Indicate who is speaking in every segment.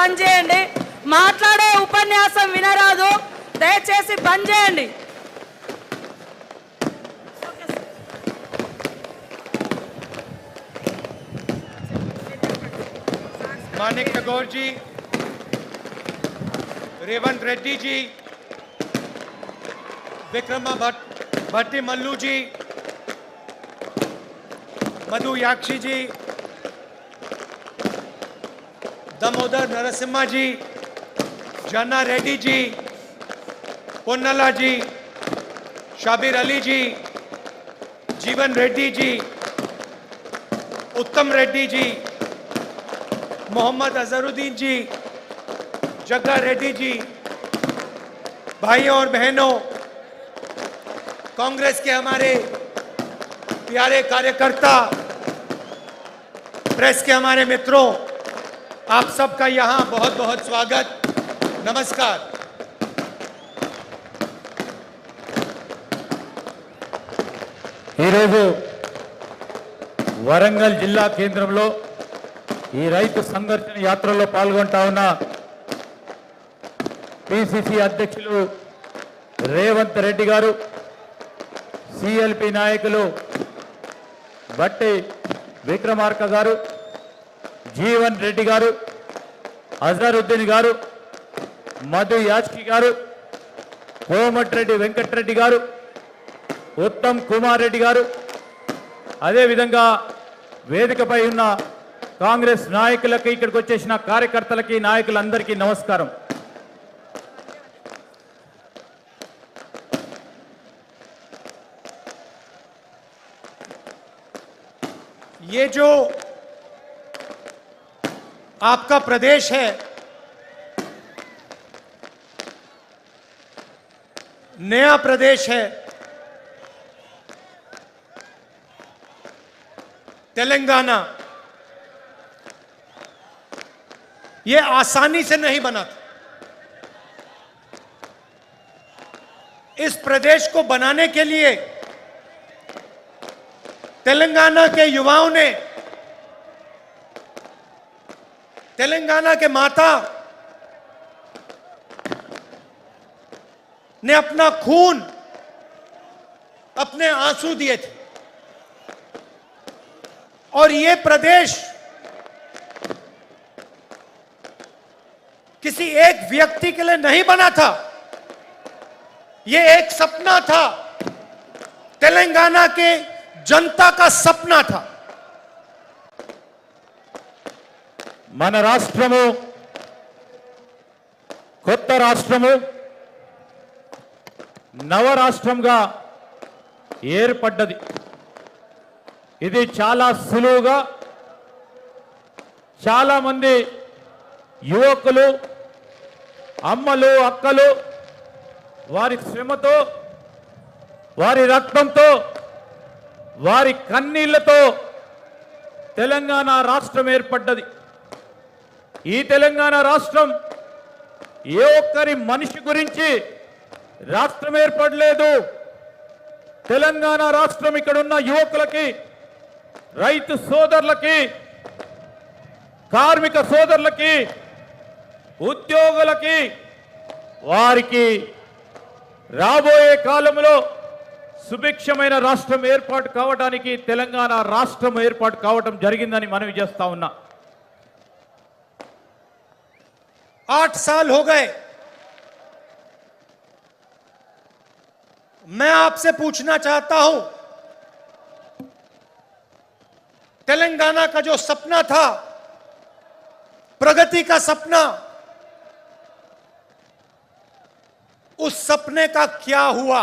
Speaker 1: బంద్ చేయండి. మాట్లాడే ఉపన్యాసం వినరాదు, దయచేసి బంద్ చేయండి.
Speaker 2: मानिक टगोर जी, रेवंत रेड्डी जी, विक्रमा भट्टी मल्लू जी, मधु याक्षी जी, दामोदर नरसिम्हा जी, जन्ना रेड्डी जी, पोन्नला जी, शाबिर अली जी, जीवन रेड्डी जी, उत्तम रेड्डी जी, मोहम्मद अजहरुद्दीन जी, जग्गा रेड्डी जी, भाइयों और बहनों, कांग्रेस के हमारे प्यारे कार्यकर्ता, प्रेस के हमारे मित्रों, आप सबका यहां बहुत बहुत स्वागत, नमस्कार।
Speaker 3: వరంగల్ జిల్లా కేంద్రంలో ఈ రైతు సంఘర్షణ యాత్రలో పాల్గొంటా ఉన్న పిసిసి అధ్యక్షులు రేవంత్ రెడ్డి గారు, సిఎల్పి నాయకులు బట్టి విక్రమార్క గారు, జీవన్ రెడ్డి గారు, అజరుద్దీన్ గారు, మధు యాచ్కి గారు, కోమటిరెడ్డి వెంకటరెడ్డి గారు, ఉత్తమ్ కుమార్ రెడ్డి గారు, అదేవిధంగా వేదికపై ఉన్న కాంగ్రెస్ నాయకులకి, ఇక్కడికి వచ్చేసిన కార్యకర్తలకి, నాయకులందరికీ నమస్కారం.
Speaker 2: ये जो आपका प्रदेश है, नया प्रदेश है, तेलंगाना, ये आसानी से नहीं बना था। इस प्रदेश को बनाने के लिए तेलंगाना के युवाओं ने, तेलंगाना के माता ने अपना खून, अपने आंसू दिए थे। और ये प्रदेश किसी एक व्यक्ति के लिए नहीं बना था, ये एक सपना था, तेलंगाना के जनता का सपना था।
Speaker 3: మన రాష్ట్రము కొత్త రాష్ట్రము నవరాష్ట్రంగా ఏర్పడ్డది. ఇది చాలా సులువుగా చాలా మంది యువకులు, అమ్మలు, అక్కలు వారి శ్రమతో, వారి రక్తంతో, వారి కన్నీళ్లతో తెలంగాణ రాష్ట్రం ఏర్పడ్డది. ఈ తెలంగాణ రాష్ట్రం ఏ ఒక్కరి మనిషి గురించి రాష్ట్రం ఏర్పడలేదు. తెలంగాణ రాష్ట్రం ఇక్కడున్న యువకులకి, రైతు సోదరులకి, కార్మిక సోదరులకి, ఉద్యోగులకి, వారికి రాబోయే కాలంలో సుభిక్షమైన రాష్ట్రం ఏర్పాటు కావడానికి తెలంగాణ రాష్ట్రం ఏర్పాటు కావడం జరిగిందని మనవి చేస్తా ఉన్నా.
Speaker 2: 8 साल हो गए। मैं आपसे पूछना चाहता हूं, तेलंगाना का जो सपना था, प्रगति का सपना, उस सपने का क्या हुआ?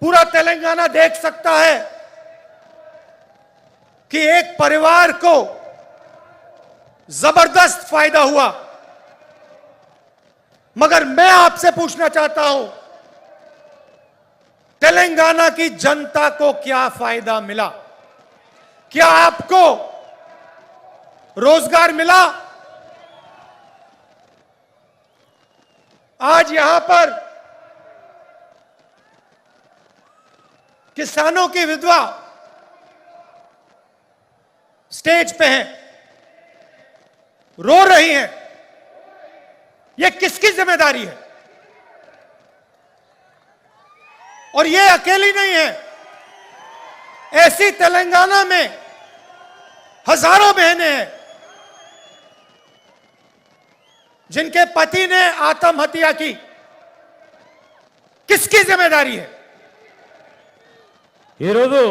Speaker 2: पूरा तेलंगाना देख सकता है कि एक परिवार को जबरदस्त फायदा हुआ, मगर मैं आपसे पूछना चाहता हूं, तेलंगाना की जनता को क्या फायदा मिला? क्या आपको रोजगार मिला? आज यहां पर किसानों की विधवा स्टेज पे हैं, रो रही हैं, यह किसकी जिम्मेदारी है? और ये अकेली नहीं है, ऐसी तेलंगाना में हजारों बहनें हैं जिनके पति ने आत्महत्या की। किसकी जिम्मेदारी है?
Speaker 3: ఈరోజు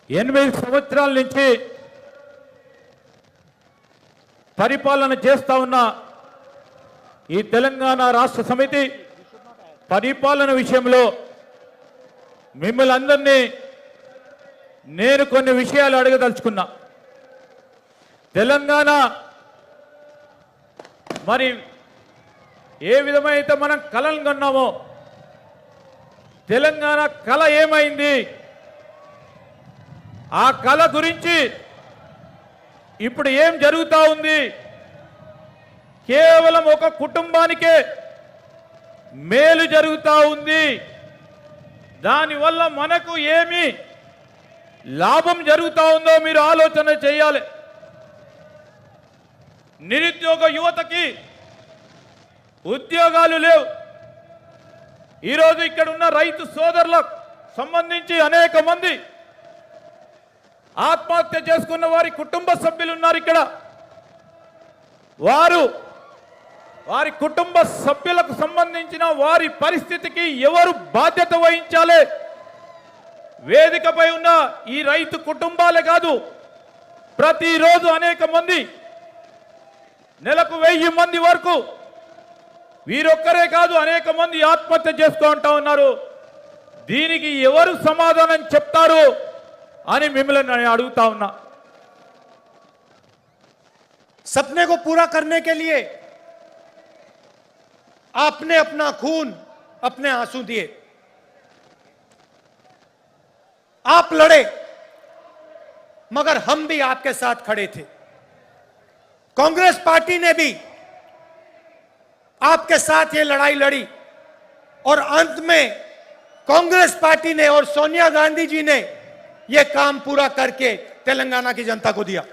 Speaker 3: 8 సంవత్సరాల నుంచి పరిపాలన చేస్తా ఉన్న ఈ తెలంగాణ రాష్ట్ర సమితి పరిపాలన విషయంలో మిమ్మల్ని అందరినీ నేను కొన్ని విషయాలు అడగదలుచుకున్నా. తెలంగాణ మరి ఏ విధమైతే మనం కలలు కన్నామో తెలంగాణ కళ ఏమైంది, ఆ కళ గురించి ఇప్పుడు ఏం జరుగుతూ ఉంది? కేవలం ఒక కుటుంబానికే మేలు జరుగుతూ ఉంది. దానివల్ల మనకు ఏమి లాభం జరుగుతూ ఉందో మీరు ఆలోచన చేయాలి. నిరుద్యోగ యువతకి ఉద్యోగాలు లేవు. ఈరోజు ఇక్కడ ఉన్న రైతు సోదరులకు సంబంధించి అనేక మంది ఆత్మహత్య చేసుకున్న వారి కుటుంబ సభ్యులు ఉన్నారు. ఇక్కడ వారి కుటుంబ సభ్యులకు సంబంధించిన వారి పరిస్థితికి ఎవరు బాధ్యత వహించాలి? వేదికపై ఉన్న ఈ రైతు కుటుంబాలే కాదు, ప్రతిరోజు అనేక మంది, నెలకు 1000 మంది వరకు, వీరొక్కరే కాదు అనేక మంది ఆత్మహత్య చేసుకుంటా ఉన్నారు. దీనికి ఎవరు సమాధానం చెప్తారు అని మిమ్మల్ని నేను అడుగుతా ఉన్నా.
Speaker 2: सपने को पूरा करने के लिए आपने अपना खून, अपने आंसू दिए, आप लड़े, मगर हम भी आपके साथ खड़े थे. कांग्रेस पार्टी ने भी आपके साथ ये लड़ाई लड़ी और अंत में कांग्रेस पार्टी ने और सोनिया गांधी जी ने ये काम पूरा करके तेलंगाना की जनता को दिया.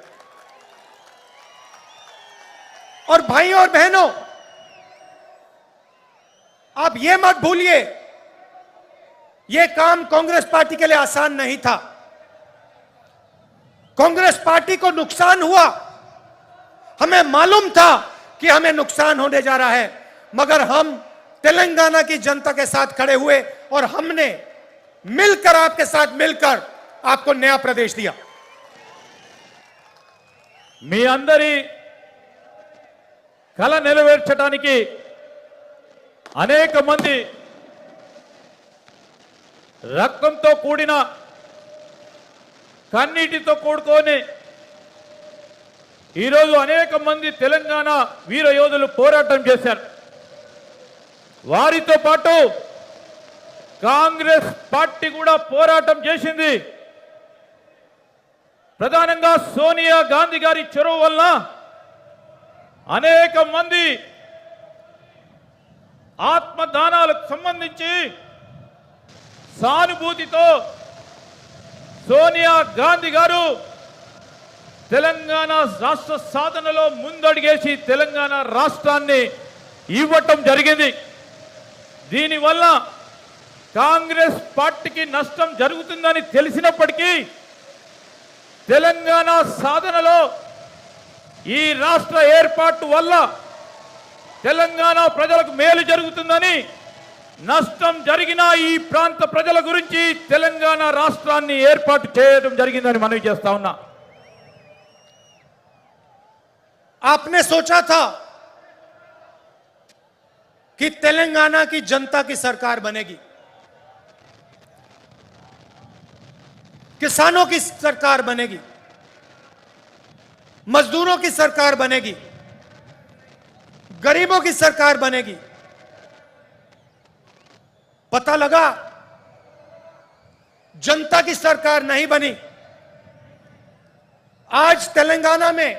Speaker 2: और भाइयों और बहनों, आप ये मत भूलिए, ये काम कांग्रेस पार्टी के लिए आसान नहीं था. कांग्रेस पार्टी को नुकसान हुआ, हमें मालूम था कि हमें नुकसान होने जा रहा है, मगर हम तेलंगाना की जनता के साथ खड़े हुए और हमने मिलकर, आपके साथ मिलकर आपको नया प्रदेश दिया.
Speaker 3: మీ అందరి కళ నెరవేర్చడానికి అనేక మంది రక్తంతో కూడిన, కన్నీటితో కూడుకొని ఈరోజు అనేక మంది తెలంగాణ వీర యోధులు పోరాటం చేశారు. వారితో పాటు కాంగ్రెస్ పార్టీ కూడా పోరాటం చేసింది. ప్రధానంగా సోనియా గాంధీ గారి చొరవ వల్ల అనేక మంది ఆత్మదానాలకు సంబంధించి సానుభూతితో సోనియా గాంధీ గారు తెలంగాణ రాష్ట్ర సాధనలో ముందడుగేసి తెలంగాణ రాష్ట్రాన్ని ఇవ్వటం జరిగింది. దీనివల్ల కాంగ్రెస్ పార్టీకి నష్టం జరుగుతుందని తెలిసినప్పటికీ తెలంగాణ సాధనలో ఈ రాష్ట్ర ఏర్పాటు వల్ల తెలంగాణ ప్రజలకు మేలు జరుగుతుందని, నష్టం జరిగిన ఈ ప్రాంత ప్రజల గురించి తెలంగాణ రాష్ట్రాన్ని ఏర్పాటు చేయడం జరిగిందని మనవి చేస్తా ఉన్నా.
Speaker 2: आपने सोचा था कि तेलंगाना की जनता की सरकार बनेगी, किसानों की सरकार बनेगी, मजदूरों की सरकार बनेगी, गरीबों की सरकार बनेगी. पता लगा जनता की सरकार नहीं बनी. आज तेलंगाना में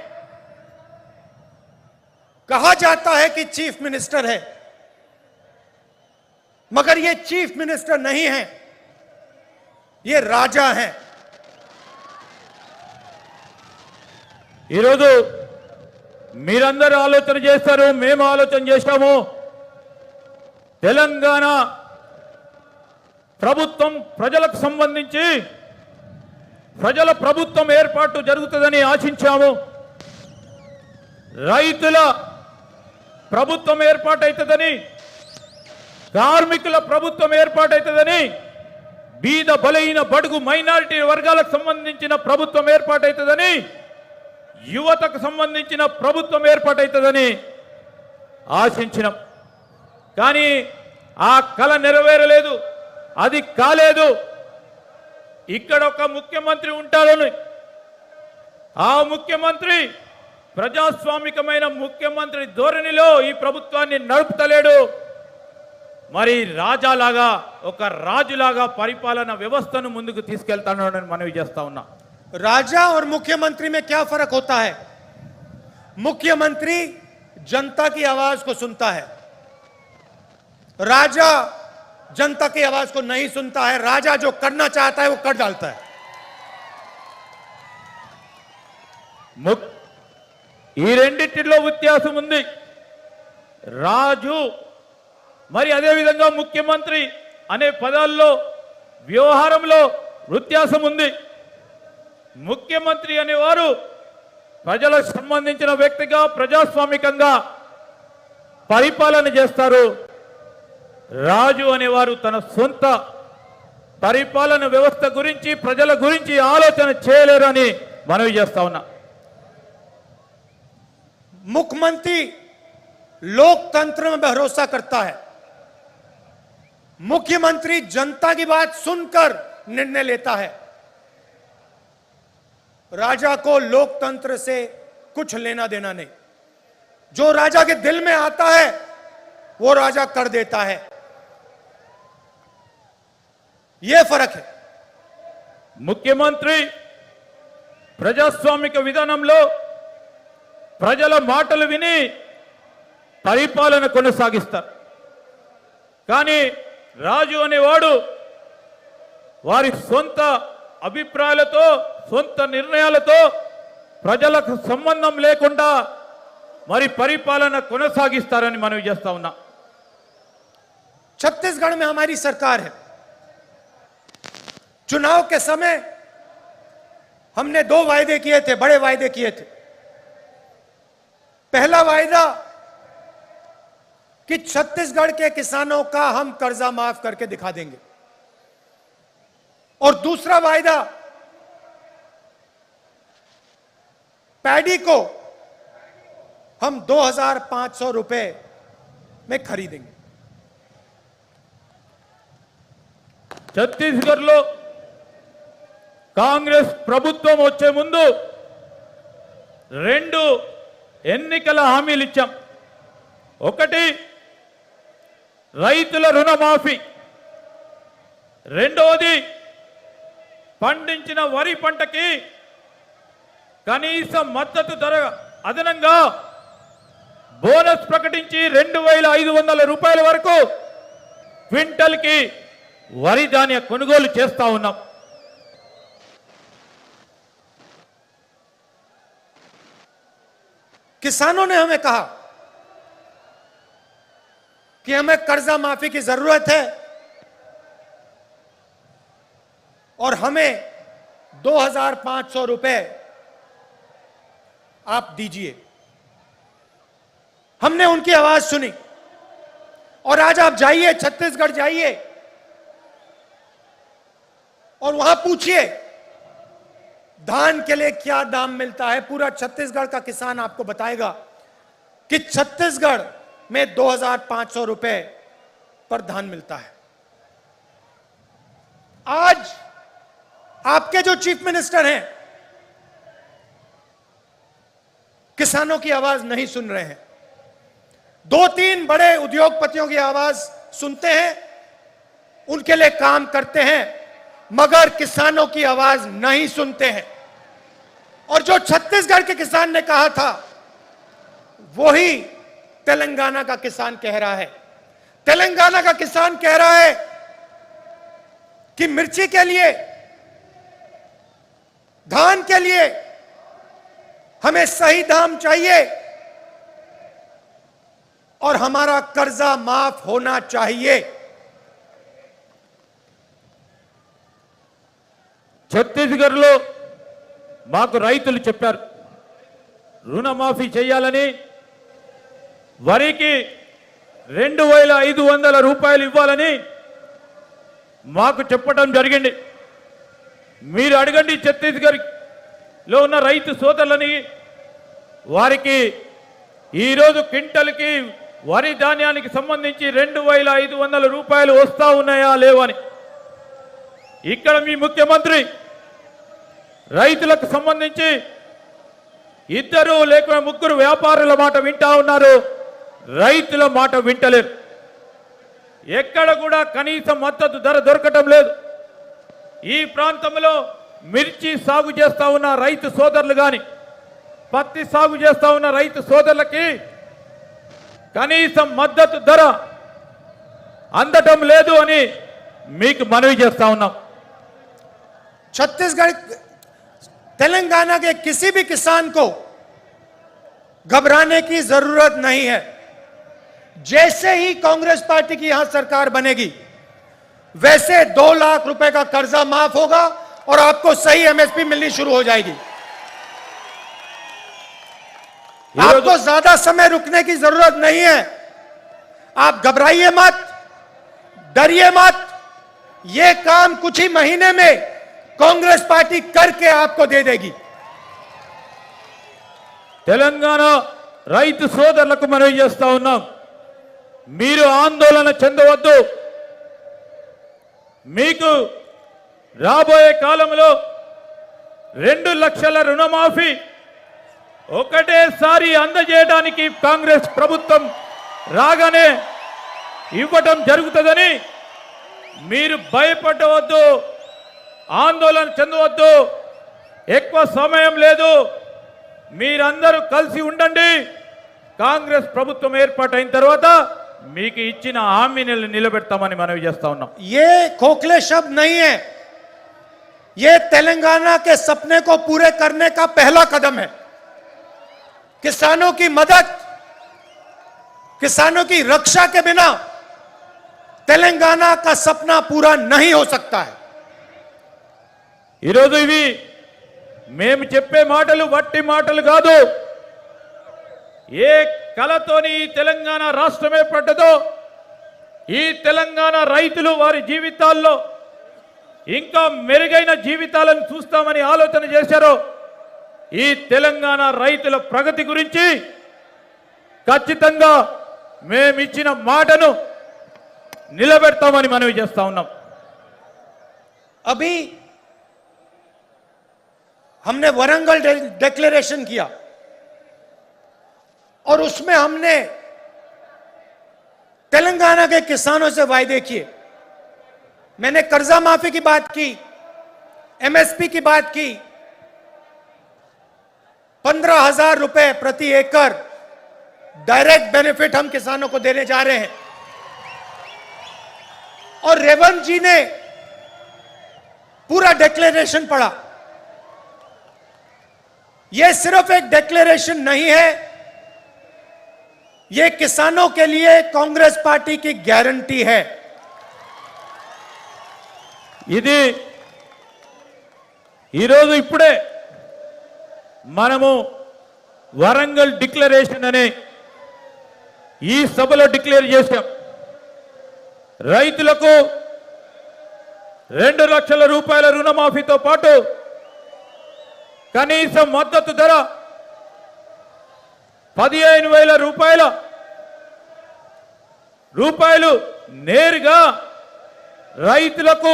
Speaker 2: कहा जाता है कि चीफ मिनिस्टर है, मगर ये चीफ मिनिस्टर नहीं है, ये राजा हैं.
Speaker 3: ఈరోజు మీరందరూ ఆలోచన చేస్తారు, మేము ఆలోచన చేశాము. తెలంగాణ ప్రభుత్వం ప్రజలకు సంబంధించి ప్రజల ప్రభుత్వం ఏర్పాటు జరుగుతుందని ఆశించాము. రైతుల ప్రభుత్వం ఏర్పాటవుతుందని, కార్మికుల ప్రభుత్వం ఏర్పాటవుతుందని, బీద బలహీన బడుగు మైనారిటీ వర్గాలకు సంబంధించిన ప్రభుత్వం ఏర్పాటవుతుందని, యువతకు సంబంధించిన ప్రభుత్వం ఏర్పాటవుతుందని ఆశించినాం. కానీ ఆ కల నెరవేరలేదు, అది కాలేదు. ఇక్కడ ఒక ముఖ్యమంత్రి ఉంటాడని, ఆ ముఖ్యమంత్రి ప్రజాస్వామికమైన ముఖ్యమంత్రి ధోరణిలో ఈ ప్రభుత్వాన్ని నడుపుతలేడు. మరి రాజాలాగా, ఒక రాజులాగా పరిపాలన వ్యవస్థను ముందుకు తీసుకెళ్తానని మనవి చేస్తా ఉన్నా.
Speaker 2: राजा और मुख्यमंत्री में क्या फर्क होता है? मुख्यमंत्री जनता की आवाज को सुनता है, राजा जनता की आवाज को नहीं सुनता है. राजा जो करना चाहता है वो कर डालता है.
Speaker 3: ఈ రెండిటిలో వ్యత్యాసం ఉంది. రాజు మరి అదేవిధంగా ముఖ్యమంత్రి అనే పదాల్లో వ్యవహారంలో వ్యత్యాసం ఉంది. ముఖ్యమంత్రి అనేవారు ప్రజలకు సంబంధించిన వ్యక్తిగా ప్రజాస్వామికంగా పరిపాలన చేస్తారు. రాజు అనేవారు తన సొంత పరిపాలన వ్యవస్థ గురించి, ప్రజల గురించి ఆలోచన చేయలేరు అని మనవి చేస్తా ఉన్నా.
Speaker 2: मुख्यमंत्री लोकतंत्र में भरोसा करता है. मुख्यमंत्री जनता की बात सुनकर निर्णय लेता है. राजा को लोकतंत्र से कुछ लेना देना नहीं. जो राजा के दिल में आता है वो राजा कर देता है. यह फर्क है.
Speaker 3: ముఖ్యమంత్రి ప్రజాస్వామిక విధానంలో ప్రజల మాటలు విని పరిపాలన కొనసాగిస్తారు. కానీ రాజు అనేవాడు వారి సొంత అభిప్రాయాలతో, సొంత నిర్ణయాలతో ప్రజలకు సంబంధం లేకుండా మరి పరిపాలన కొనసాగిస్తారని మనవి చేస్తా ఉన్నా.
Speaker 2: छत्तीसगढ़ में हमारी सरकार है. चुनाव के समय हमने 2 वायदे किए थे, बड़े वायदे किए थे. पहला वायदा कि छत्तीसगढ़ के किसानों का हम कर्जा माफ करके दिखा देंगे, और दूसरा वायदा पैडी को हम 2,500 रुपए में खरीदेंगे.
Speaker 3: ఛత్తీస్గఢ్లో కాంగ్రెస్ ప్రభుత్వం వచ్చే ముందు 2 ఎన్నికల హామీలు ఇచ్చాం. ఒకటి రైతుల రుణమాఫీ, రెండవది పండించిన వరి పంటకి కనీస మద్దతు ధర అదనంగా బోనస్ ప్రకటించి 2,500 రూపాయల వరకు క్వింటల్కి వరి ధాన్య కొనుగోలు చేస్తా ఉన్నాం.
Speaker 2: किसानों ने हमें कहा कि हमें कर्जा माफी की जरूरत है और हमें 2,500 रुपए आप दीजिए. हमने उनकी आवाज सुनी, और आज आप जाइए, छत्तीसगढ़ जाइए और वहां पूछिए धान के लिए क्या दाम मिलता है. पूरा छत्तीसगढ़ का किसान आपको बताएगा कि छत्तीसगढ़ में 2,500 रुपए पर धान मिलता है. आज आपके जो चीफ मिनिस्टर हैं किसानों की आवाज नहीं सुन रहे हैं. 2-3 बड़े उद्योगपतियों की आवाज सुनते हैं, उनके लिए काम करते हैं, मगर किसानों की आवाज नहीं सुनते हैं. और जो छत्तीसगढ़ के किसान ने कहा था वही तेलंगाना का किसान कह रहा है. तेलंगाना का किसान कह रहा है कि मिर्ची के लिए, धान के लिए हमें सही दाम चाहिए और हमारा कर्जा माफ होना चाहिए।
Speaker 3: ఛత్తీస్గఢ్లో మాకు రైతులు చెప్పారు రుణమాఫీ చేయాలని, వరికి 2500 రూపాయలు ఇవ్వాలని మాకు చెప్పడం జరిగింది. మీరు అడగండి ఛత్తీస్గఢ్లో ఉన్న రైతు సోదరులని, వారికి ఈరోజు క్వింటల్కి వరి ధాన్యానికి సంబంధించి 2500 రూపాయలు వస్తా ఉన్నాయా లేవని. ఇక్కడ మీ ముఖ్యమంత్రి రైతులకు సంబంధించి 2 లేక 3 వ్యాపారుల మాట వింటా ఉన్నారు, రైతుల మాట వింటలేరు. ఎక్కడ కూడా కనీస మద్దతు ధర దొరకటం లేదు. ఈ ప్రాంతంలో మిర్చి సాగు చేస్తా ఉన్న రైతు సోదరులు కానీ, పత్తి సాగు చేస్తా ఉన్న రైతు సోదరులకి కనీస మద్దతు ధర అందటం లేదు అని మీకు మనవి చేస్తా ఉన్నాం.
Speaker 2: छत्तीसगढ़ तेलंगाना के किसी भी किसान को घबराने की जरूरत नहीं है। जैसे ही कांग्रेस पार्टी की यहां सरकार बनेगी वैसे 2 लाख रुपए का कर्जा माफ होगा और आपको सही एमएसपी मिलनी शुरू हो जाएगी। आपको ज्यादा समय रुकने की जरूरत नहीं है। आप घबराइए मत, डरिए मत। यह काम कुछ ही महीने में कांग्रेस पार्टी करके आपको दे देगी।
Speaker 3: తెలంగాణ రైతు సోదరులకు మనవి చేస్తా ఉన్నాం, మీరు ఆందోళన చెందవద్దు. మీకు రాబోయే కాలంలో 2 లక్షల రుణమాఫీ ఒకటేసారి అందజేయడానికి కాంగ్రెస్ ప్రభుత్వం రాగానే ఇవ్వడం జరుగుతుందని మీరు భయపడవద్దు, ఆందోళన చెందవద్దు. ఎక్కువ సమయం లేదు, మీరందరూ కలిసి ఉండండి. కాంగ్రెస్ ప్రభుత్వం ఏర్పాటైన తర్వాత మీకు ఇచ్చిన హామీలను నిలబెడతామని మనవి చేస్తా ఉన్నాం.
Speaker 2: ये खोखले शब्द नहीं है, ये तेलंगाना के सपने को पूरे करने का पहला कदम है। किसानों की मदद, किसानों की रक्षा के बिना तेलंगाना का सपना पूरा नहीं हो सकता है।
Speaker 3: ఈరోజు ఇవి మేము చెప్పే మాటలు వట్టి మాటలు కాదు. ఏ కలతోని ఈ తెలంగాణ రాష్ట్రం ఏర్పడ్డదో, ఈ తెలంగాణ రైతులు వారి జీవితాల్లో ఇంకా మెరుగైన జీవితాలను చూస్తామని ఆలోచన చేశారో, ఈ తెలంగాణ రైతుల ప్రగతి గురించి ఖచ్చితంగా మేమిచ్చిన మాటను నిలబెడతామని మనవి చేస్తా ఉన్నాం.
Speaker 2: अभी हमने वरंगल डिक्लेरेशन किया और उसमें हमने तेलंगाना के किसानों से वायदे किए। मैंने कर्जा माफी की बात की, एमएसपी की बात की, 15,000 रुपए प्रति एकड़ डायरेक्ट बेनिफिट हम किसानों को देने जा रहे हैं। और रेवंत जी ने पूरा डिक्लेरेशन पढ़ा। यह सिर्फ एक डिक्लेरेशन नहीं है, यह किसानों के लिए कांग्रेस पार्टी की गारंटी है।
Speaker 3: ఇది ఈరోజు ఇప్పుడే మనము వరంగల్ డిక్లరేషన్ అనే ఈ సభలో డిక్లేర్ చేశాం. రైతులకు 2 లక్షల రూపాయల రుణమాఫీతో పాటు కనీస మద్దతు ధర 15,000 రూపాయలు నేరుగా రైతులకు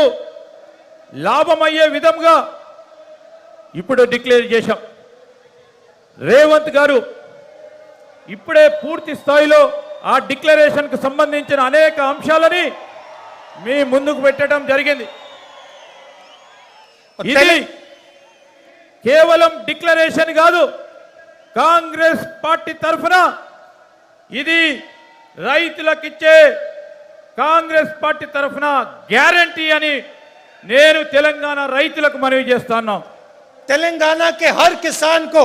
Speaker 3: లాభమయ్యే విధంగా ఇప్పుడు డిక్లేర్ చేశాం. రేవంత్ గారు ఇప్పుడే పూర్తి స్థాయిలో ఆ డిక్లరేషన్కు సంబంధించిన అనేక అంశాలని మీ ముందుకు పెట్టడం జరిగింది. ఇది కేవలం డిక్లరేషన్ కాదు, కాంగ్రెస్ పార్టీ తరఫున ఇది రైతులకిచ్చే కాంగ్రెస్ పార్టీ తరఫున గ్యారంటీ అని నేను తెలంగాణ రైతులకు మనవి చేస్తున్నాను.
Speaker 2: तेलंगाना के हर किसान को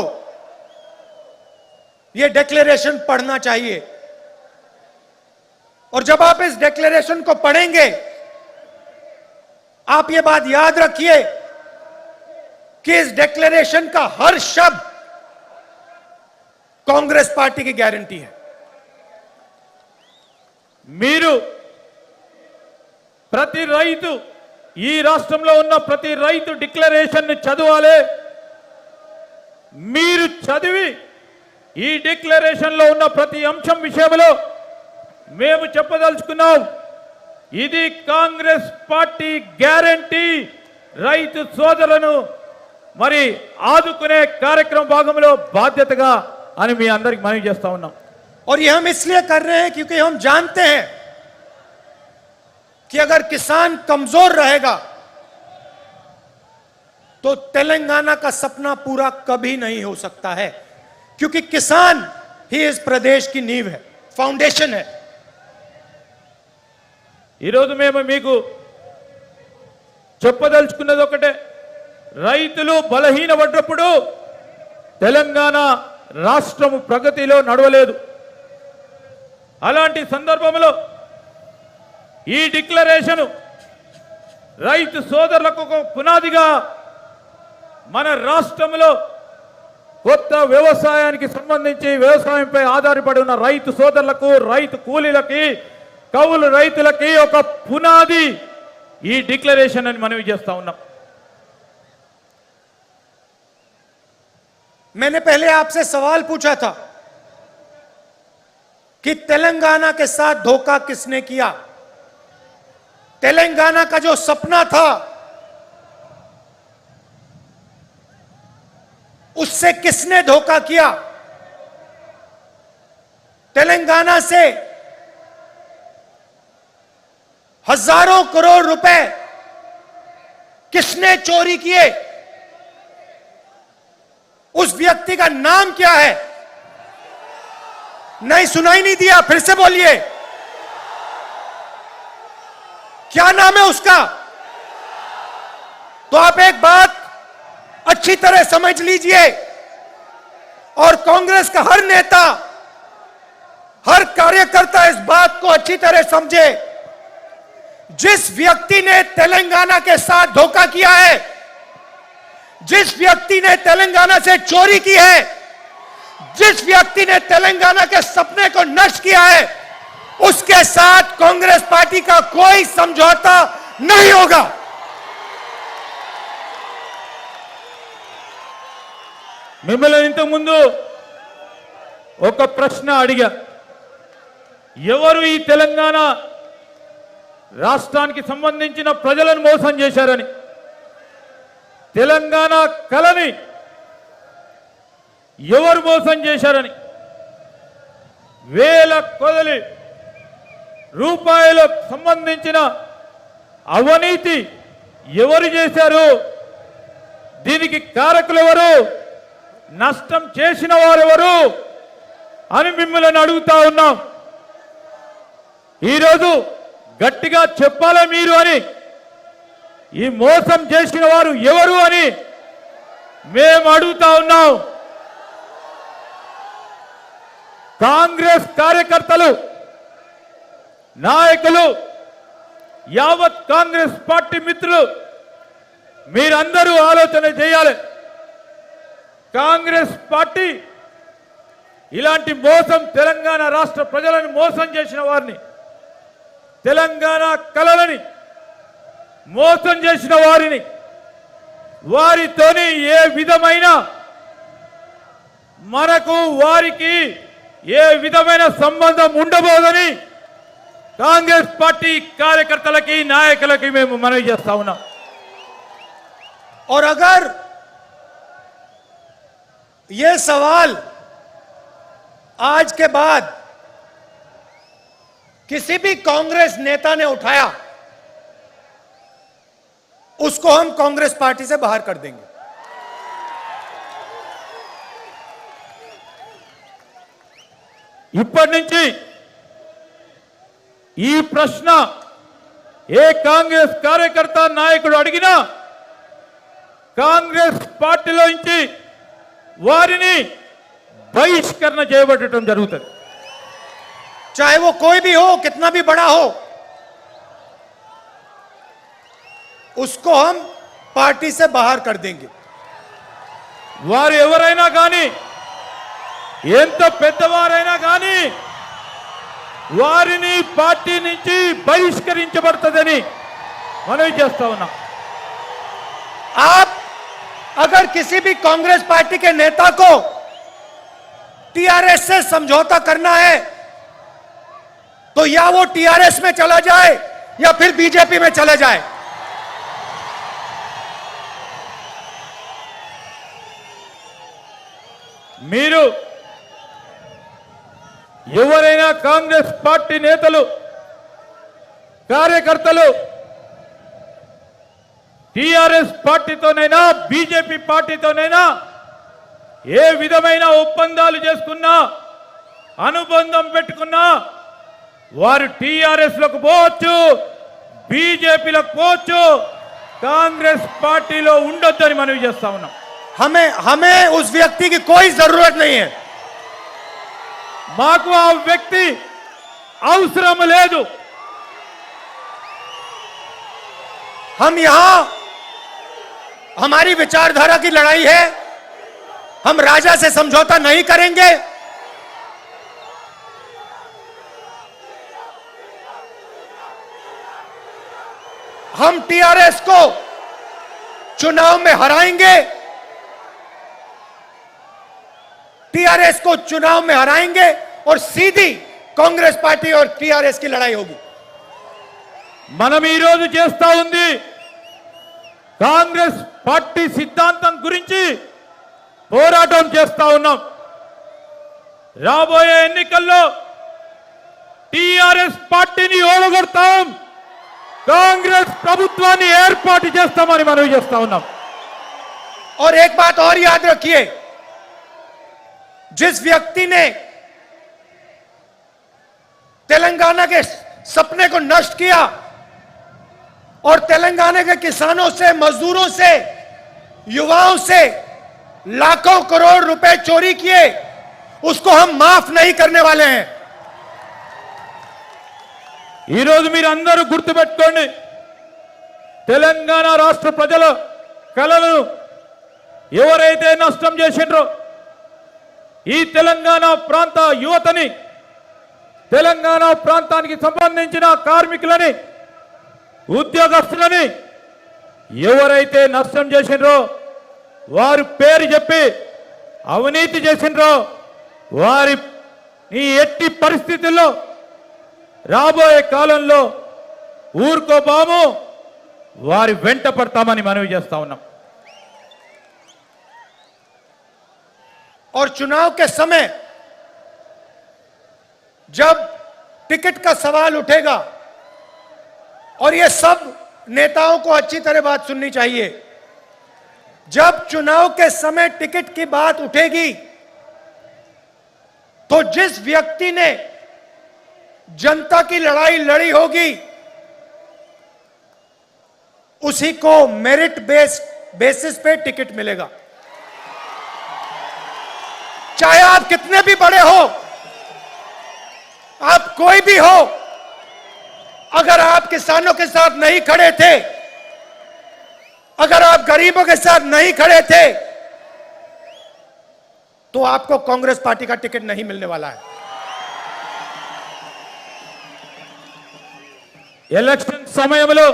Speaker 2: ये डिक्लेरेशन पढ़ना चाहिए। और जब आप इस डिक्लेरेशन को पढ़ेंगे, आप ये बात याद रखिए कि इस डिक्लेरेशन का हर शब्द कांग्रेस पार्टी की गारंटी है।
Speaker 3: మీరు ప్రతి రైతు, ఈ రాష్ట్రంలో ఉన్న ప్రతి రైతు డిక్లరేషన్ ని చదవాలి. మీరు చదివి ఈ డిక్లరేషన్ లో ఉన్న ప్రతి అంశం విషయంలో మేము చెప్పదలుచుకున్నాం, ఇది కాంగ్రెస్ పార్టీ గ్యారంటీ. రైతు సోదరులను మరి ఆదుకునే కార్యక్రమం భాగంలో బాధ్యతగా అని మీ అందరికి మనవి చేస్తా ఉన్నాం.
Speaker 2: और ये हम इसलिए कर रहे हैं क्योंकि हम जानते हैं कि अगर किसान कमजोर रहेगा तो तेलंगाना का सपना पूरा कभी नहीं हो सकता है, क्योंकि किसान ही इस प्रदेश की नींव है, फाउंडेशन है।
Speaker 3: ఈరోజు మేము మీకు చెప్పదలుచుకున్నది ఒకటే, రైతులు బలహీనపడ్డప్పుడు తెలంగాణ రాష్ట్రము ప్రగతిలో నడవలేదు. అలాంటి సందర్భంలో ఈ డిక్లరేషన్ రైతు సోదరులకు ఒక పునాదిగా మన రాష్ట్రంలో కొత్త వ్యవసాయానికి సంబంధించి వ్యవసాయంపై ఆధారపడి ఉన్న రైతు సోదరులకు, రైతు కూలీలకి, కౌలు రైతులకి ఒక పునాది ఈ డిక్లరేషన్ అని మనవి చేస్తా ఉన్నాం.
Speaker 2: मैंने पहले आपसे सवाल पूछा था कि तेलंगाना के साथ धोखा किसने किया। तेलंगाना का जो सपना था उससे किसने धोखा किया। तेलंगाना से हजारों करोड़ रुपए किसने चोरी किए, उस व्यक्ति का नाम क्या है। नहीं, सुनाई नहीं दिया, फिर से बोलिए, क्या नाम है उसका। तो आप एक बात अच्छी तरह समझ लीजिए और कांग्रेस का हर नेता, हर कार्यकर्ता इस बात को अच्छी तरह समझे। जिस व्यक्ति ने तेलंगाना के साथ धोखा किया है, जिस व्यक्ति ने तेलंगाना से चोरी की है, जिस व्यक्ति ने तेलंगाना के सपने को नष्ट किया है, उसके साथ कांग्रेस पार्टी का कोई समझौता नहीं होगा।
Speaker 3: మిమ్మల్ని ఇంతకు ముందు ఒక ప్రశ్న అడిగా, ఎవరు ఈ తెలంగాణ రాష్ట్రానికి సంబంధించిన ప్రజలను మోసం చేశారని. తెలంగాణ కళని ఎవరు మోసం చేశారని, వేల కొలది రూపాయలకు సంబంధించిన అవినీతి ఎవరు చేశారు, దీనికి కారకులు ఎవరు, నష్టం చేసిన వారెవరు అని మిమ్మల్ని అడుగుతా ఉన్నాం. ఈరోజు గట్టిగా చెప్పాలా మీరు అని, ఈ మోసం చేసిన వారు ఎవరు అని మేము అడుగుతా ఉన్నాం. కాంగ్రెస్ కార్యకర్తలు, నాయకులు, యావత్ కాంగ్రెస్ పార్టీ మిత్రులు మీరందరూ ఆలోచన చేయాలి. కాంగ్రెస్ పార్టీ ఇలాంటి మోసం, తెలంగాణ రాష్ట్ర ప్రజలను మోసం చేసిన వారిని, తెలంగాణ కళలని మోసం చేసిన వారిని, వారితోని ఏ విధమైన మనకు వారికి ఏ విధమైన సంబంధం ఉండబోదని కాంగ్రెస్ పార్టీ కార్యకర్తలకి, నాయకులకి మేము మనవి చేస్తా ఉన్నాం.
Speaker 2: और अगर ये सवाल आज के बाद किसी भी कांग्रेस नेता ने उठाया, उसको हम कांग्रेस पार्टी से बाहर कर देंगे।
Speaker 3: ఇప్పటి నుంచి ఈ ప్రశ్న ఏ కాంగ్రెస్ కార్యకర్త, నాయకుడు అడిగినా కాంగ్రెస్ పార్టీలో నుంచి వారిని బహిష్కరణ చేయబడటం జరుగుతుంది.
Speaker 2: चाहे वो कोई भी हो, कितना भी बड़ा हो, उसको हम पार्टी से बाहर कर देंगे.
Speaker 3: వారు ఎవరైనా కానీ ఎంత పెద్దవారైనా కానీ వారిని పార్టీ నుంచి బహిష్కరించబడుతుందని మనవి చేస్తా ఉన్నాం.
Speaker 2: आप अगर किसी भी कांग्रेस पार्टी के नेता को टीआरएस से समझौता करना है तो या वो टीआरएस में चला जाए या फिर बीजेपी में चला जाए.
Speaker 3: మీరు ఎవరైనా కాంగ్రెస్ పార్టీ నేతలు కార్యకర్తలు టిఆర్ఎస్ పార్టీతోనైనా బీజేపీ పార్టీతోనైనా ఏ విధమైన ఒప్పందాలు చేసుకున్నా అనుబంధం పెట్టుకున్నా వారు టిఆర్ఎస్ లకు పోవచ్చు, బీజేపీలకు పోవచ్చు, కాంగ్రెస్ పార్టీలో ఉండొద్దని మనవి చేస్తా ఉన్నాం.
Speaker 2: हमें उस व्यक्ति की कोई जरूरत नहीं है.
Speaker 3: మాకు ఆ వ్యక్తి అవసరం లేదు.
Speaker 2: हम यहां हमारी विचारधारा की लड़ाई है. हम राजा से समझौता नहीं करेंगे. हम टीआरएस को चुनाव में हराएंगे. टीआरएस को चुनाव में हराएंगे और सीधी कांग्रेस पार्टी और टीआरएस की लड़ाई होगी.
Speaker 3: మనం ఈ రోజు చేస్తా ఉంది కాంగ్రెస్ పార్టీ సిద్ధాంతం గురించి పోరాటం చేస్తా ఉన్నాం. రాబోయే ఎన్నికల్లో టిఆర్ఎస్ పార్టీని ఓడగొడతాం, కాంగ్రెస్ ప్రభుత్వాన్ని ఏర్పాటు చేస్తామని మనవి చేస్తా ఉన్నాం.
Speaker 2: और एक बात और याद रखिए, जिस व्यक्ति ने तेलंगाना के सपने को नष्ट किया और तेलंगाना के किसानों से, मजदूरों से, युवाओं से लाखों करोड़ रुपए चोरी किए, उसको हम माफ नहीं करने वाले हैं.
Speaker 3: ఈ రోజు మీరు అందరూ గుర్తుపెట్టుకోండి, తెలంగాణ రాష్ట్ర ప్రజల కలలను ఎవరైతే నష్టం చేసిండ్రో ఈ తెలంగాణ ప్రాంత యువతని, తెలంగాణ ప్రాంతానికి సంబంధించిన కార్మికులని, ఉద్యోగస్తులని ఎవరైతే నష్టం చేసిండ్రో, వారి పేరు చెప్పి అవినీతి చేసిండ్రో వారి ఈ ఎట్టి పరిస్థితుల్లో రాబోయే కాలంలో ఊరుకోబాము, వారి వెంట పడతామని మనవి చేస్తా ఉన్నాం.
Speaker 2: और चुनाव के समय जब टिकट का सवाल उठेगा, और ये सब नेताओं को अच्छी तरह बात सुननी चाहिए, जब चुनाव के समय टिकट की बात उठेगी तो जिस व्यक्ति ने जनता की लड़ाई लड़ी होगी उसी को मेरिट बेसिस पे टिकट मिलेगा. चाहे आप कितने भी बड़े हो, आप कोई भी हो, अगर आप किसानों के साथ नहीं खड़े थे, अगर आप गरीबों के साथ नहीं खड़े थे, तो आपको कांग्रेस पार्टी का टिकट नहीं मिलने वाला है.
Speaker 3: ఎలక్షన్ సమయంలో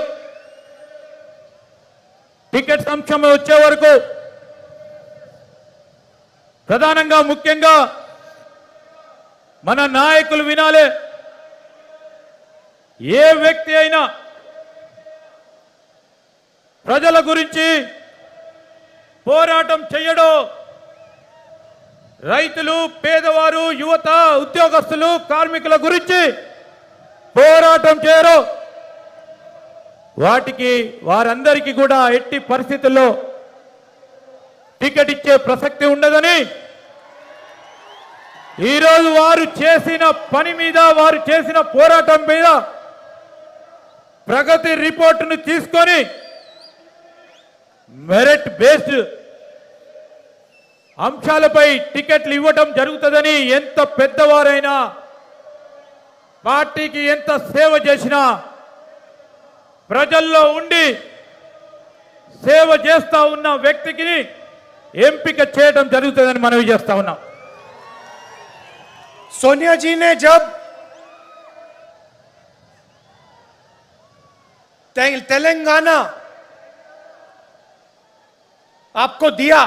Speaker 3: టికెట్ అంశం వచ్చే వరకు ప్రధానంగా ముఖ్యంగా మన నాయకులు వినాలి. ఏ వ్యక్తి అయినా ప్రజల గురించి పోరాటం చేయడో, రైతులు, పేదవారు, యువత, ఉద్యోగస్తులు, కార్మికుల గురించి పోరాటం చేయరు, వాటికి వారందరికీ కూడా ఎట్టి పరిస్థితుల్లో టికెట్ ఇచ్చే ప్రసక్తి ఉండదని ఈరోజు వారు చేసిన పని మీద, వారు చేసిన పోరాటం మీద ప్రగతి రిపోర్టును తీసుకొని మెరిట్ బేస్డ్ అంశాలపై టికెట్లు ఇవ్వటం జరుగుతుందని ఎంత పెద్దవారైనా పార్టీకి ఎంత సేవ చేసినా ప్రజల్లో ఉండి సేవ చేస్తా ఉన్న వ్యక్తికి ఎంపిక చేయడం జరుగుతుందని మనవి చేస్తా ఉన్నాం.
Speaker 2: सोनिया जी ने जब तेलंगाना आपको दिया,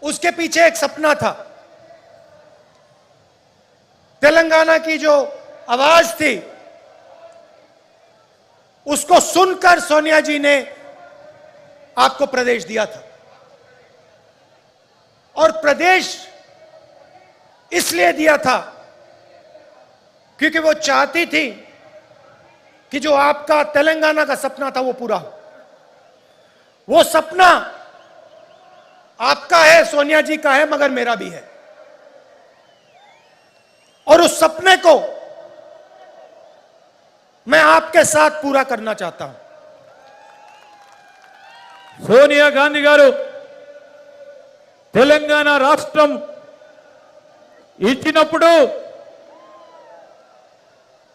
Speaker 2: उसके पीछे एक सपना था. तेलंगाना की जो आवाज थी उसको सुनकर सोनिया जी ने आपको प्रदेश दिया था. और प्रदेश इसलिए दिया था क्योंकि वो चाहती थी कि जो आपका तेलंगाना का सपना था वो पूरा हो. वो सपना आपका है, सोनिया जी का है, मगर मेरा भी है. और उस सपने को मैं आपके साथ पूरा करना चाहता हूं.
Speaker 3: సోనియా గాంధీ గారు తెలంగాణ రాష్ట్రం ఇచ్చినప్పుడు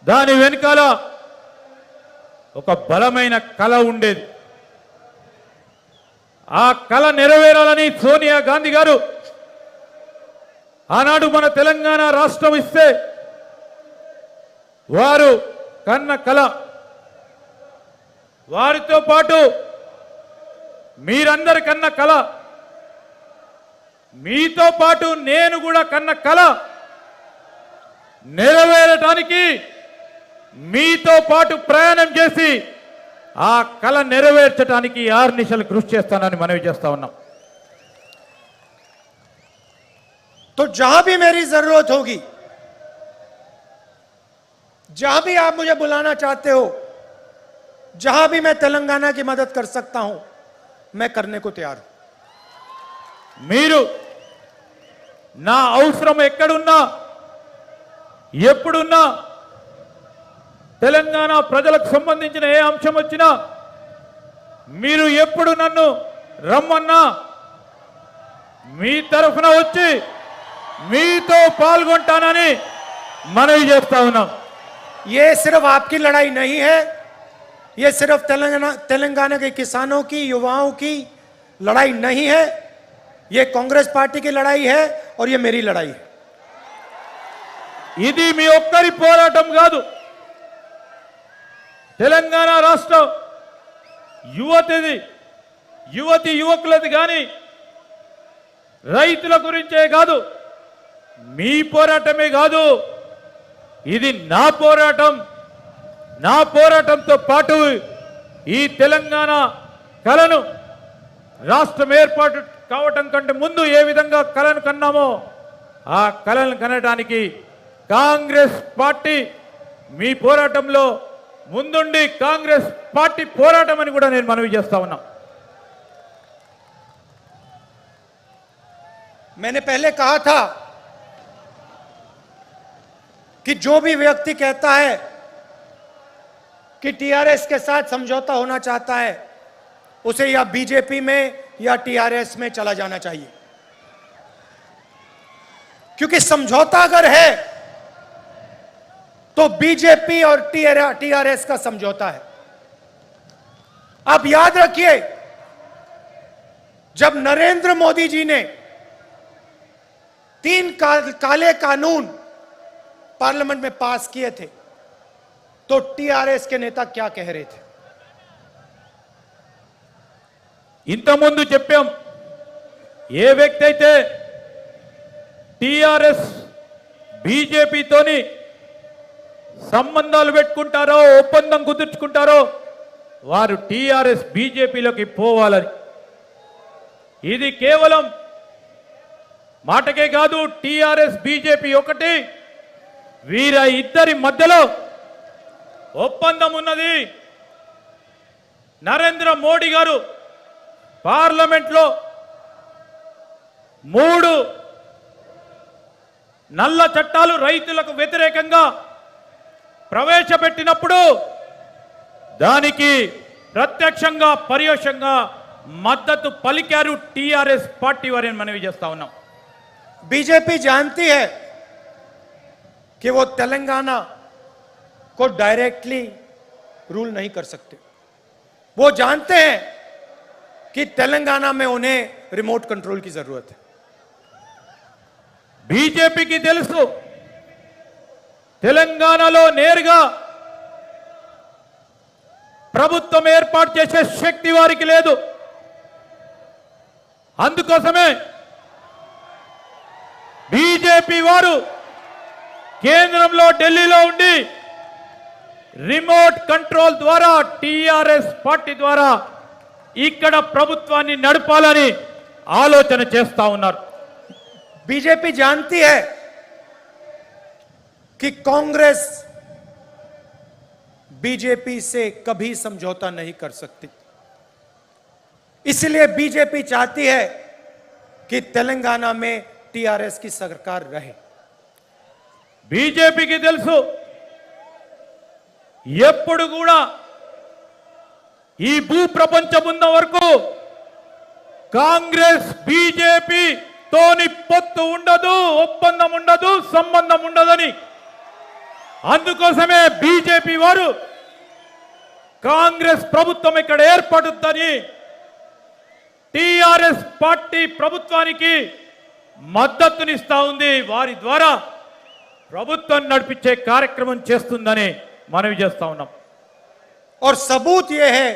Speaker 3: దాని వెనకాల ఒక బలమైన కళ ఉండేది. ఆ కళ నెరవేరాలని సోనియా గాంధీ గారు ఆనాడు మన తెలంగాణ రాష్ట్రం ఇస్తే వారు కన్న కళ, వారితో పాటు మీరందరి కన్న కళ, మీతో పాటు నేను కూడా కన్న కళ నెరవేరటానికి మీతో పాటు ప్రయాణం చేసి ఆ కళ నెరవేర్చడానికి ఆర్నిశలు కృషి చేస్తానని మనవి చేస్తా ఉన్నాం.
Speaker 2: तो जहां भी मेरी जरूरत होगी, जहां भी आप मुझे बुलाना चाहते हो, जहां भी मैं तेलंगाना की मदद कर सकता हूं, मैं करने को तैयार हूं.
Speaker 3: మీరు నా అవసరం ఎక్కడున్నా ఎప్పుడున్నా తెలంగాణ ప్రజలకు సంబంధించిన ఏ అంశం వచ్చినా మీరు ఎప్పుడు నన్ను రమ్మన్నా మీ తరఫున వచ్చి మీతో పాల్గొంటానని మనవి చేస్తా ఉన్నాం.
Speaker 2: ये सिर्फ आपकी लड़ाई नहीं है, ये सिर्फ तेलंगाना के किसानों की, युवाओं की लड़ाई नहीं है. ये कांग्रेस पार्टी की लड़ाई है और ये मेरी लड़ाई है.
Speaker 3: ఇది మీ ఒక్కరి పోరాటం కాదు. తెలంగాణ రాష్ట్ర యువతి యువకులది కానీ రైతుల గురించే కాదు, మీ పోరాటమే కాదు, ఇది నా పోరాటం. నా పోరాటంతో పాటు ఈ తెలంగాణ కలను రాష్ట్రం ఏర్పాటు కావటం కంటే ముందు ఏ విధంగా కలను కన్నామో ఆ కలను కనడానికి కాంగ్రెస్ పార్టీ మీ పోరాటంలో ముందుండి కాంగ్రెస్ పార్టీ పోరాటం అని కూడా నేను మనవి చేస్తా ఉన్నా.
Speaker 2: मैंने पहले कहा था कि जो भी व्यक्ति कहता है कि टीआरएस के साथ समझौता होना चाहता है, उसे या बीजेपी में या टीआरएस में चला जाना चाहिए. क्योंकि समझौता अगर है तो बीजेपी और टीआरएस का समझौता है. आप याद रखिए, जब नरेंद्र मोदी जी ने 3 काले कानून पार्लियामेंट में पास किए थे तो टीआरएस के नेता क्या कह रहे थे?
Speaker 3: ఇంతకుముందు చెప్పాం, ఏ వ్యక్తి అయితే టిఆర్ఎస్ బీజేపీతోని సంబంధాలు పెట్టుకుంటారో, ఒప్పందం కుదుర్చుకుంటారో వారు టిఆర్ఎస్ బీజేపీలోకి పోవాలని. ఇది కేవలం మాటకే కాదు, టిఆర్ఎస్ బీజేపీ ఒకటి, వీర ఇద్దరి మధ్యలో ఒప్పందం ఉన్నది. నరేంద్ర మోడీ గారు పార్లమెంట్లో 3 నల్ల చట్టాలు రైతులకు వ్యతిరేకంగా ప్రవేశపెట్టినప్పుడు దానికి ప్రత్యక్షంగా పరోక్షంగా మద్దతు పలికారు టీఆర్ఎస్ పార్టీ వారిని మనవి చేస్తా ఉన్నాం.
Speaker 2: बीजेपी जानती है कि वो तेलंगाना को डायरेक्टली रूल नहीं कर सकते. वो जानते हैं कि तेलंगाना में उन्हें रिमोट कंट्रोल की जरूरत है.
Speaker 3: బీజేపీకి తెలుసు తెలంగాణలో నేరుగా ప్రభుత్వం ఏర్పాటు చేసే శక్తి వారికి లేదు. అందుకోసమే బీజేపీ వారు కేంద్రంలో ఢిల్లీలో ఉండి రిమోట్ కంట్రోల్ ద్వారా టీఆర్ఎస్ పార్టీ ద్వారా ఇక్కడ ప్రభుత్వాన్ని నడపాలని ఆలోచన చేస్తా ఉన్నారు.
Speaker 2: बीजेपी जानती है कि कांग्रेस बीजेपी से कभी समझौता नहीं कर सकती. इसलिए बीजेपी चाहती है कि तेलंगाना में टीआरएस की सरकार रहे.
Speaker 3: బీజేపీకి తెలుసు ఎప్పుడు కూడా ఈ భూ ప్రపంచం ఉన్న వరకు కాంగ్రెస్ బీజేపీ తోని పొత్తు ఉండదు, ఒప్పందం ఉండదు, సంబంధం ఉండదని. అందుకోసమే బీజేపీ వారు కాంగ్రెస్ ప్రభుత్వం ఇక్కడ ఏర్పడుతుందని టీఆర్ఎస్ పార్టీ ప్రభుత్వానికి మద్దతునిస్తా ఉంది. వారి ద్వారా ప్రభుత్వం నడిపించే కార్యక్రమం చేస్తుందని మనవి చేస్తా ఉన్నాం.
Speaker 2: और सबूत यह है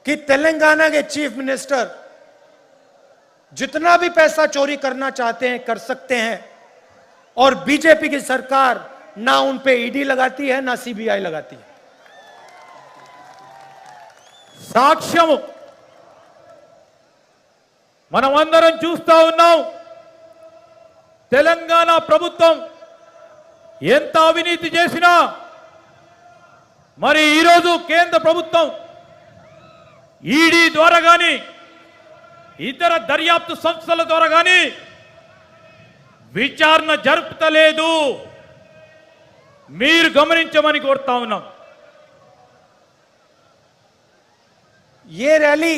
Speaker 2: कि तेलंगाना के चीफ मिनिस्टर जितना भी पैसा चोरी करना चाहते हैं कर सकते हैं और बीजेपी की सरकार ना उन पे ईडी लगाती है ना सीबीआई लगाती है.
Speaker 3: సాక్ష్యము మనమందరం చూస్తా ఉన్నాం. తెలంగాణ ప్రభుత్వం ఎంత అవినీతి చేసినా మరి ఈరోజు కేంద్ర ప్రభుత్వం ఈడీ ద్వారా కానీ ఇతర దర్యాప్తు సంస్థల ద్వారా కానీ విచారణ జరుపుతలేదు. మీరు గమనించమని కోరుతా ఉన్నాం.
Speaker 2: ये रैली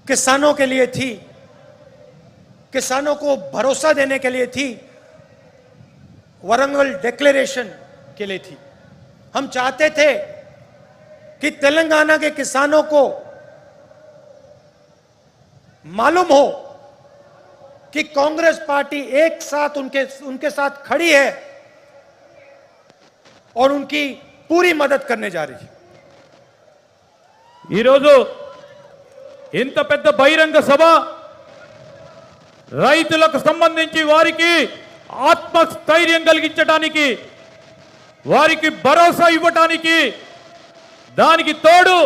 Speaker 2: किसानों के लिए थी, किसानों को भरोसा देने के लिए थी, वरंगल डिक्लेरेशन के लिए थी. हम चाहते थे कि तेलंगाना के किसानों को मालूम हो कि कांग्रेस पार्टी एक साथ उनके साथ खड़ी है और उनकी पूरी मदद करने जा रही है.
Speaker 3: ఈరోజు ఇంత పెద్ద బహిరంగ సభ రైతులకు సంబంధించి వారికి ఆత్మస్థైర్యం కలిగించడానికి, వారికి భరోసా ఇవ్వటానికి, దానికి తోడు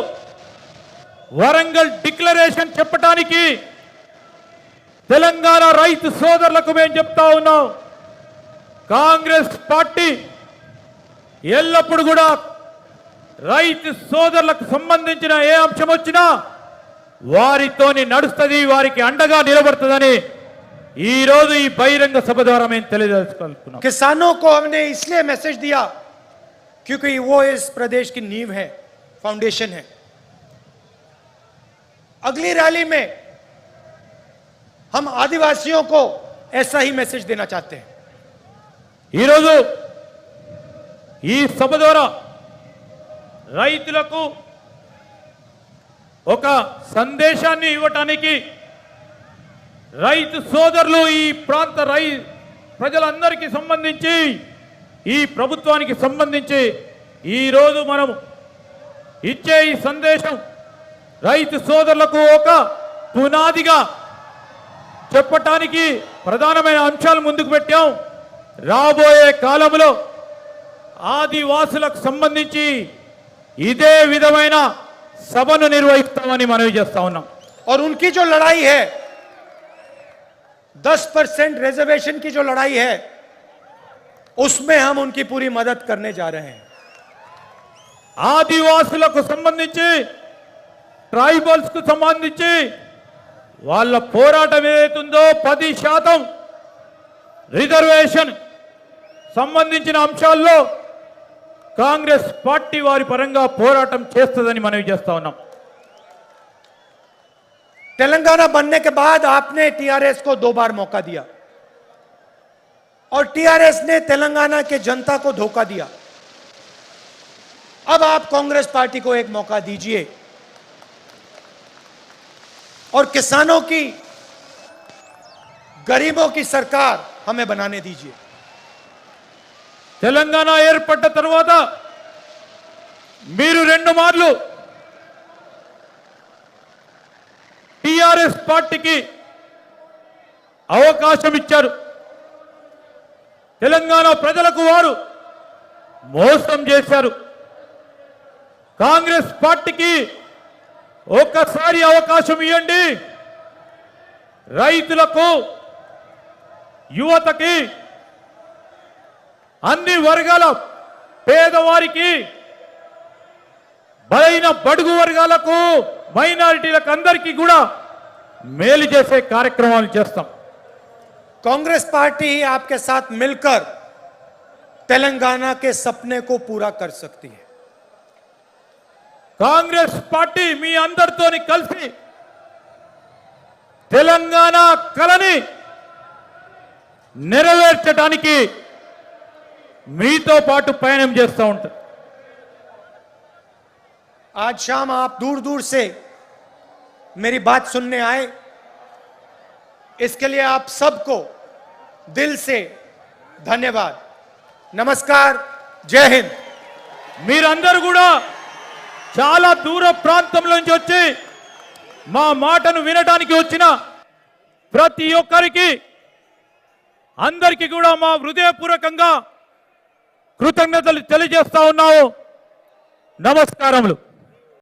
Speaker 3: వరంగల్ డిక్లరేషన్ చెప్పటానికి తెలంగాణ రైతు సోదరులకు మేము చెప్తా ఉన్నాం. కాంగ్రెస్ పార్టీ ఎల్లప్పుడు కూడా రైతు సోదరులకు సంబంధించిన ఏ అంశం వచ్చినా వారితోని నడుస్తుంది, వారికి అండగా నిలబడుతుందని ఈ రోజు ఈ బహిరంగ సభ ద్వారా మేము తెలియజేసుకుంటున్నాం.
Speaker 2: किसानों को हमने इसलिए मैसेज दिया क्योंकि वो इस प्रदेश की नींव है, फाउंडेशन है. अगली रैली में हम आदिवासियों को ऐसा ही मैसेज देना चाहते हैं.
Speaker 3: ఈ రోజు ఈ సభ ద్వారా రైతులకు ఒక సందేశాన్ని ఇవ్వటానికి రైతు సోదరులు ఈ ప్రాంత ప్రజలందరికీ సంబంధించి ఈ ప్రభుత్వానికి సంబంధించి ఈ రోజు మనం ఇచ్చే ఈ సందేశం రైతు సోదరులకు ఒక పునాదిగా చెప్పటానికి ప్రధానమైన అంశాలు ముందుకు పెట్టాం. రాబోయే కాలంలో ఆదివాసులకు సంబంధించి ఇదే విధమైన సభను నిర్వహిస్తామని మనవి చేస్తా ఉన్నాం.
Speaker 2: और उनकी जो लड़ाई है 10% रिजर्वेशन की जो लड़ाई है उसमें हम उनकी पूरी मदद करने जा रहे हैं.
Speaker 3: ఆదివాసులకు సంబంధించి ట్రైబల్స్ కు సంబంధించి వాళ్ళ పోరాటం ఏదైతుందో 10% రిజర్వేషన్ సంబంధించిన అంశాల్లో కాంగ్రెస్ పార్టీ వారి పరంగా పోరాటం చేస్తుందని మనవి చేస్తా ఉన్నాం.
Speaker 2: तेलंगाना बनने के बाद आपने टीआरएस को 2 बार मौका दिया और टीआरएस ने तेलंगाना के जनता को धोखा दिया. अब आप कांग्रेस पार्टी को एक मौका दीजिए और किसानों की, गरीबों की सरकार हमें बनाने दीजिए.
Speaker 3: తెలంగాణ ఏర్పడ్డ తర్వాత మీరు 2 మార్లు టిఆర్ఎస్ పార్టీకి అవకాశం ఇచ్చారు. తెలంగాణ ప్రజలకు వారు మోసం చేశారు. కాంగ్రెస్ పార్టీకి ఒక్కసారి అవకాశం ఇవ్వండి. రైతులకు, యువతకి, అన్ని వర్గాల పేదవారికి, బలైన బడుగు వర్గాలకు, మైనారిటీలకు అందరికీ కూడా మేలు చేసే కార్యక్రమాలు చేస్తాం.
Speaker 2: कांग्रेस पार्टी ही आपके साथ मिलकर तेलंगाना के सपने को पूरा कर सकती है.
Speaker 3: కాంగ్రెస్ పార్టీ మీ అందరితోని కలిసి తెలంగాణ కలని నెరవేర్చడానికి మీతో పాటు పయనం చేస్తూ ఉంటారు.
Speaker 2: आज शाम आप दूर दूर से मेरी बात सुनने आए, इसके लिए आप सबको दिल से धन्यवाद. नमस्कार, जय हिंद.
Speaker 3: మీరందరూ కూడా చాలా దూర ప్రాంతం నుంచి వచ్చి మా మాటను వినడానికి వచ్చిన ప్రతి ఒక్కరికి, అందరికీ కూడా మా హృదయపూర్వకంగా కృతజ్ఞతలు తెలియజేస్తా ఉన్నాము. నమస్కారములు.